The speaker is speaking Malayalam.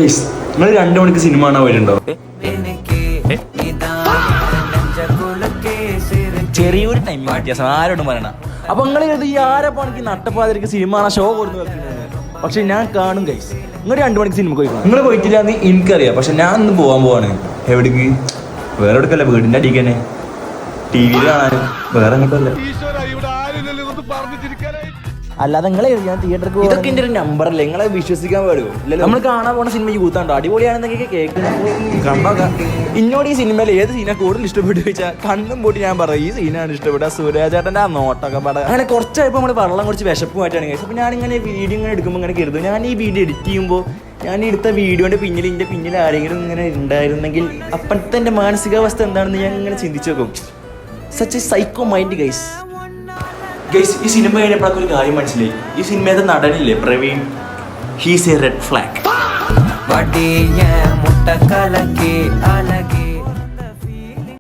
ഗൈസ് നിങ്ങൾ 2 മണിക്ക് സിനിമ കാണാൻ വരുന്നുണ്ടോ? ചെറിയൊരു ടൈം വ്യത്യാസം ആരോടും പറയണം. അപ്പൊ നിങ്ങൾ ഈ 6 മണിക്ക് നട്ടപ്പാതിരിക്ക് സിനിമ കാണാൻ ഷോ കൊടുത്ത് വെക്കുന്നത്. പക്ഷെ ഞാൻ കാണും ഗൈസ്. നിങ്ങൾ 2 മണിക്ക് സിനിമ പോയി നിങ്ങൾ പോയിട്ടില്ലാന്ന് എനിക്കറിയാം. പക്ഷെ ഞാൻ ഇന്ന് പോകാൻ പോവാണ്. എവിടേക്ക്? വേറെ എടുക്കല്ല, വീടിന്റെ അടിക്ക് തന്നെ. TV കാണാനും വേറെ അങ്ങോട്ടല്ല. അല്ലാതെ നിങ്ങളെ ഞാൻ തിയേറ്ററിൽ ഇതൊക്കെ എൻ്റെ ഒരു നമ്പർ അല്ലേ, നിങ്ങളെ വിശ്വസിക്കാൻ പാടുമോ? നമ്മൾ കാണാൻ പോകുന്ന സിനിമ യൂത്താണ്ടോ അടിപൊളിയാണെന്നൊക്കെ കേൾക്കണം. ഇന്നോട് ഈ സിനിമയിൽ ഏത് സീനാണ് കൂടുതൽ ഇഷ്ടപ്പെട്ടു ചോദിച്ചാൽ കണ്ണും പൂട്ടി ഞാൻ പറയും ഈ സീനാണ് ഇഷ്ടപ്പെട്ട. സൂര്യാചേട്ടൻ്റെ ആ നോട്ടൊക്കെ പാടാം. അങ്ങനെ കുറച്ചായപ്പോൾ നമ്മൾ വെള്ളം കുറച്ച് വിശപ്പുമായിട്ടാണ് കഴിച്ചത്. അപ്പോൾ ഞാനിങ്ങനെ വീഡിയോ ഇങ്ങനെ എടുക്കുമ്പോൾ ഇങ്ങനെ കരുതും, ഞാൻ ഈ വീഡിയോ എഡിറ്റ് ചെയ്യുമ്പോൾ ഞാൻ എടുത്ത വീഡിയോൻ്റെ പിന്നിൽ ആരെങ്കിലും ഇങ്ങനെ ഉണ്ടായിരുന്നെങ്കിൽ അപ്പോഴത്തെ എൻ്റെ മാനസികാവസ്ഥ എന്താണെന്ന് ഞാൻ ഇങ്ങനെ ചിന്തിച്ചു നോക്കും. Such a psycho mind guys. Guys ഈ സിനിമ കഴിഞ്ഞപ്പോഴൊക്കെ ഒരു കാര്യം മനസ്സിലായി. ഈ സിനിമയുടെ നടനില്ലേ Praveen, he's a red flag.